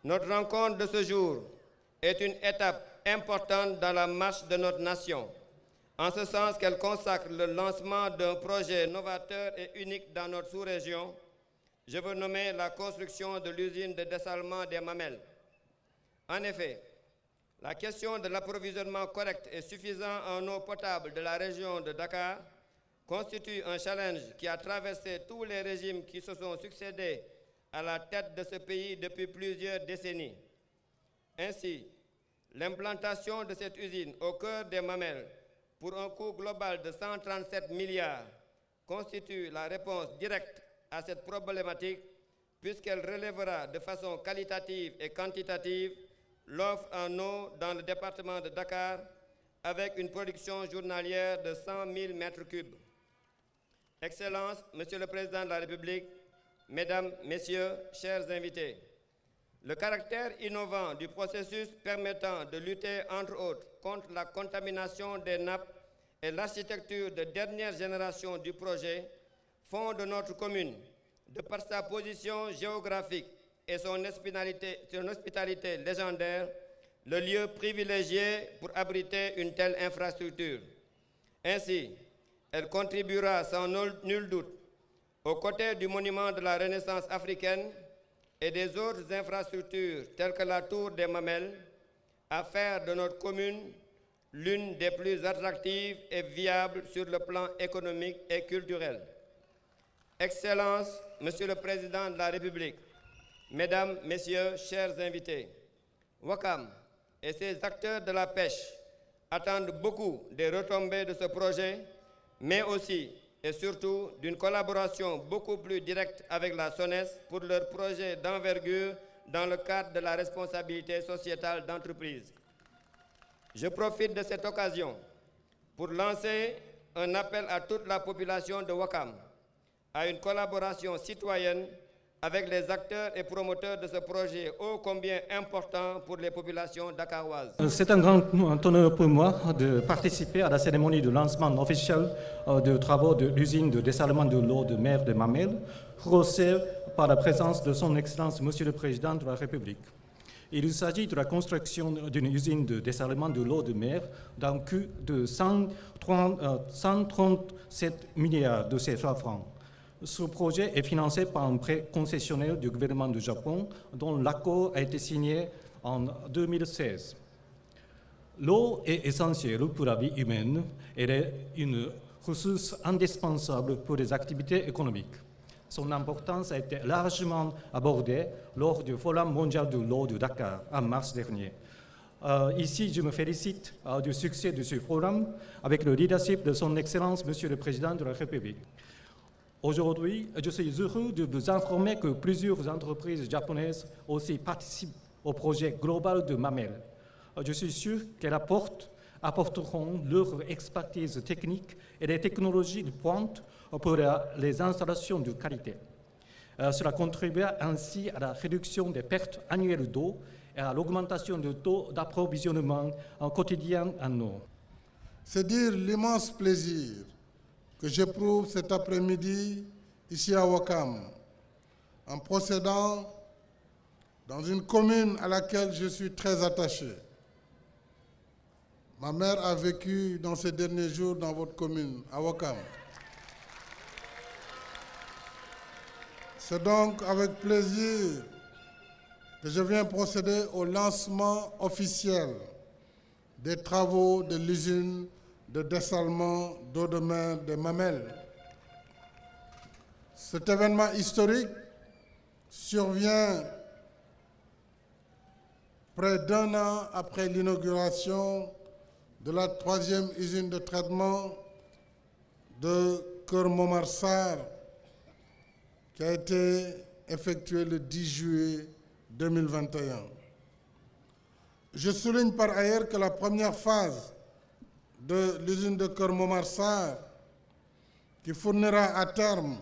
Notre rencontre de ce jour est une étape importante dans la marche de notre nation, en ce sens qu'elle consacre le lancement d'un projet novateur et unique dans notre sous-région. Je veux nommer la construction de l'usine de dessalement des Mamelles. En effet, la question de l'approvisionnement correct et suffisant en eau potable de la région de Dakar constitue un challenge qui a traversé tous les régimes qui se sont succédés à la tête de ce pays depuis plusieurs décennies. Ainsi, l'implantation de cette usine au cœur des Mamelles pour un coût global de 137 milliards constitue la réponse directe à cette problématique puisqu'elle relèvera de façon qualitative et quantitative l'offre en eau dans le département de Dakar avec une production journalière de 100 000 mètres cubes. Excellences, Monsieur le Président de la République, Mesdames, Messieurs, chers invités, le caractère innovant du processus permettant de lutter, entre autres, contre la contamination des nappes et l'architecture de dernière génération du projet font de notre commune, de par sa position géographique et son hospitalité légendaire, le lieu privilégié pour abriter une telle infrastructure. Ainsi, elle contribuera sans nul doute, aux côtés du monument de la Renaissance africaine et des autres infrastructures telles que la tour des Mamelles, à faire de notre commune l'une des plus attractives et viables sur le plan économique et culturel. Excellences, Monsieur le Président de la République, Mesdames, Messieurs, chers invités, Ouakam et ses acteurs de la pêche attendent beaucoup des retombées de ce projet, mais aussi et surtout d'une collaboration beaucoup plus directe avec la SONES pour leur projet d'envergure dans le cadre de la responsabilité sociétale d'entreprise. Je profite de cette occasion pour lancer un appel à toute la population de Ouakam à une collaboration citoyenne avec les acteurs et promoteurs de ce projet ô combien important pour les populations dakaroises. C'est un grand honneur pour moi de participer à la cérémonie de lancement officiel des travaux de l'usine de dessalement de l'eau de mer de Mamelles, rehaussée par la présence de son Excellence Monsieur le Président de la République. Il s'agit de la construction d'une usine de dessalement de l'eau de mer d'un coût de 137 milliards de CFA francs. Ce projet est financé par un prêt concessionnel du gouvernement du Japon dont l'accord a été signé en 2016. L'eau est essentielle pour la vie humaine. Elle est une ressource indispensable pour les activités économiques. Son importance a été largement abordée lors du Forum mondial de l'eau de Dakar en mars dernier. Ici, je me félicite du succès de ce forum avec le leadership de son Excellence, Monsieur le Président de la République. Aujourd'hui, je suis heureux de vous informer que plusieurs entreprises japonaises aussi participent au projet global de Mamelles. Je suis sûr qu'elles apporteront leur expertise technique et les technologies de pointe pour les installations de qualité. Cela contribuera ainsi à la réduction des pertes annuelles d'eau et à l'augmentation du taux d'approvisionnement quotidien en eau. C'est dire l'immense plaisir que j'éprouve cet après-midi ici à Ouakam, en procédant dans une commune à laquelle je suis très attaché. Ma mère a vécu dans ces derniers jours dans votre commune, à Ouakam. C'est donc avec plaisir que je viens procéder au lancement officiel des travaux de l'usine de dessalement d'eau de mer des Mamelles. Cet événement historique survient près d'un an après l'inauguration de la 3e usine de traitement de Keur Momar Sarr, qui a été effectuée le 10 juillet 2021. Je souligne par ailleurs que la première phase de l'usine de Keur Momar Sarr, qui fournira à terme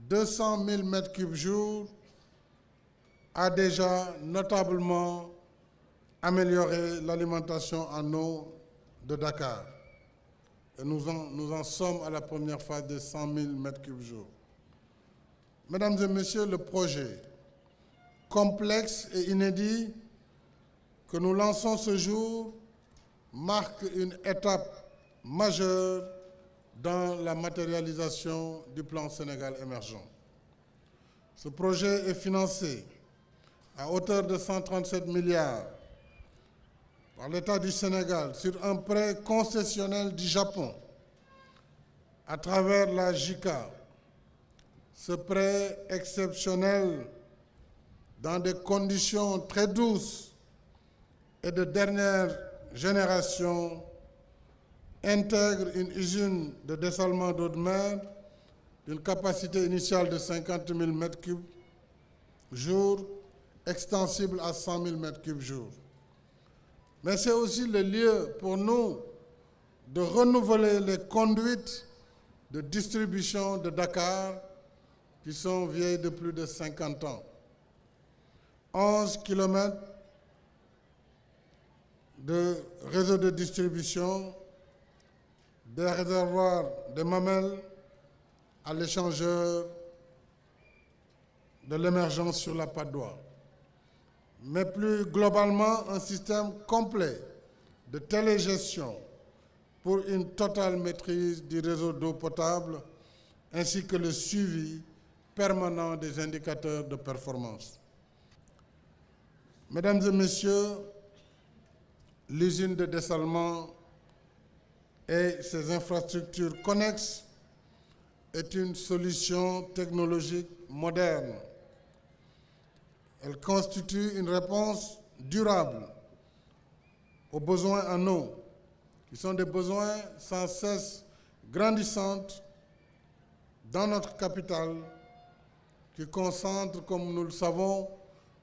200 000 m3 jour, a déjà notablement amélioré l'alimentation en eau de Dakar. Et nous en sommes à la première phase de 100 000 m3 jour. Mesdames et messieurs, le projet complexe et inédit que nous lançons ce jour marque une étape majeure dans la matérialisation du plan Sénégal émergent. Ce projet est financé à hauteur de 137 milliards par l'État du Sénégal sur un prêt concessionnel du Japon à travers la JICA. Ce prêt exceptionnel, dans des conditions très douces et de dernière génération, intègre une usine de dessalement d'eau de mer d'une capacité initiale de 50 000 m3 jour, extensible à 100 000 m3 jour. Mais c'est aussi le lieu pour nous de renouveler les conduites de distribution de Dakar qui sont vieilles de plus de 50 ans. 11 km de réseau de distribution, des réservoirs de mamelles à l'échangeur de l'émergence sur la Patte d'Oie. Mais plus globalement, un système complet de télégestion pour une totale maîtrise du réseau d'eau potable ainsi que le suivi permanent des indicateurs de performance. Mesdames et messieurs, l'usine de dessalement et ses infrastructures connexes est une solution technologique moderne. Elle constitue une réponse durable aux besoins en eau, qui sont des besoins sans cesse grandissants dans notre capitale, qui concentre, comme nous le savons,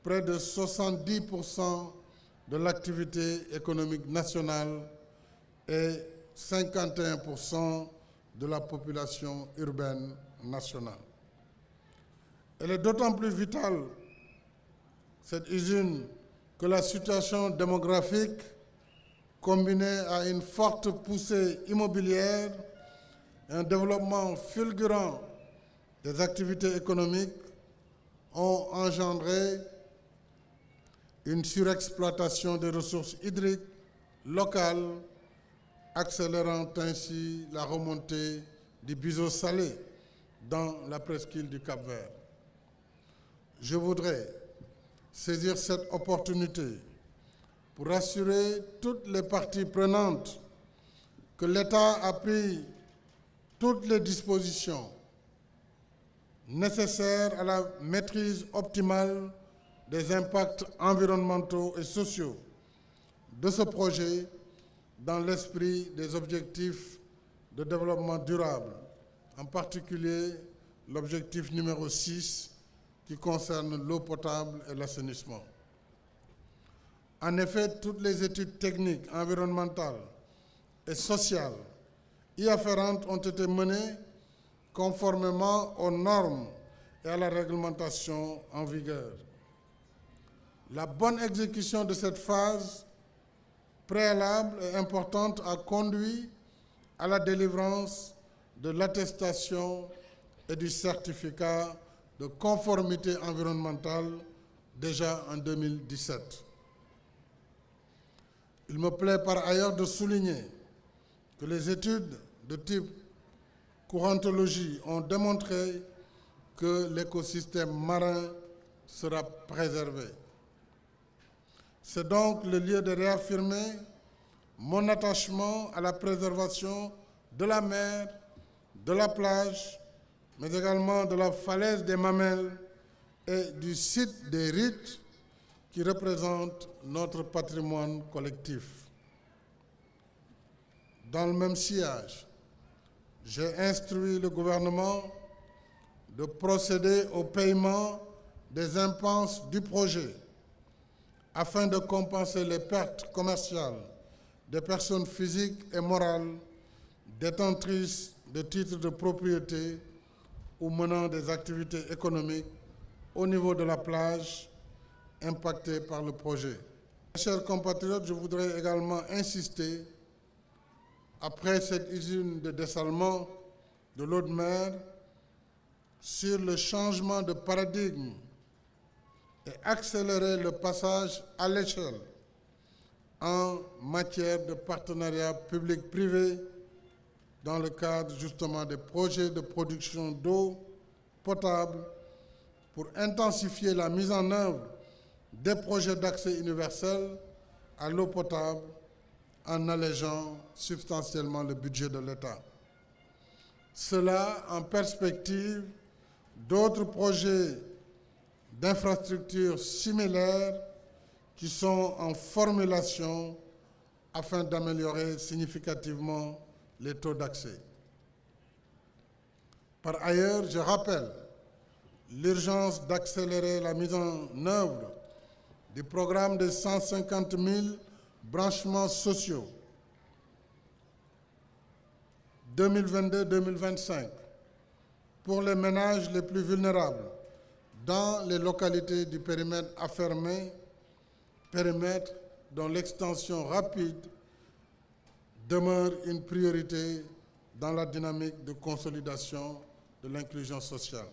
près de 70% de l'activité économique nationale et 51% de la population urbaine nationale. Elle est d'autant plus vitale, cette usine, que la situation démographique, combinée à une forte poussée immobilière, un développement fulgurant des activités économiques, ont engendré une surexploitation des ressources hydriques locales, accélérant ainsi la remontée du biseau salé dans la presqu'île du Cap-Vert. Je voudrais saisir cette opportunité pour rassurer toutes les parties prenantes que l'État a pris toutes les dispositions nécessaires à la maîtrise optimale des impacts environnementaux et sociaux de ce projet dans l'esprit des objectifs de développement durable, en particulier l'objectif numéro 6 qui concerne l'eau potable et l'assainissement. En effet, toutes les études techniques, environnementales et sociales y afférentes ont été menées conformément aux normes et à la réglementation en vigueur. La bonne exécution de cette phase préalable et importante a conduit à la délivrance de l'attestation et du certificat de conformité environnementale déjà en 2017. Il me plaît par ailleurs de souligner que les études de type courantologie ont démontré que l'écosystème marin sera préservé. C'est donc le lieu de réaffirmer mon attachement à la préservation de la mer, de la plage, mais également de la falaise des Mamelles et du site des Rites qui représentent notre patrimoine collectif. Dans le même sillage, j'ai instruit le gouvernement de procéder au paiement des impenses du projet afin de compenser les pertes commerciales des personnes physiques et morales détentrices de titres de propriété ou menant des activités économiques au niveau de la plage impactée par le projet. Mes chers compatriotes, je voudrais également insister, après cette usine de dessalement de l'eau de mer, sur le changement de paradigme et et accélérer le passage à l'échelle en matière de partenariat public-privé dans le cadre justement des projets de production d'eau potable pour intensifier la mise en œuvre des projets d'accès universel à l'eau potable en allégeant substantiellement le budget de l'État. Cela en perspective d'autres projets d'infrastructures similaires qui sont en formulation afin d'améliorer significativement les taux d'accès. Par ailleurs, je rappelle l'urgence d'accélérer la mise en œuvre du programme de 150 000 branchements sociaux 2022-2025 pour les ménages les plus vulnérables dans les localités du périmètre affermé, périmètre dont l'extension rapide demeure une priorité dans la dynamique de consolidation de l'inclusion sociale.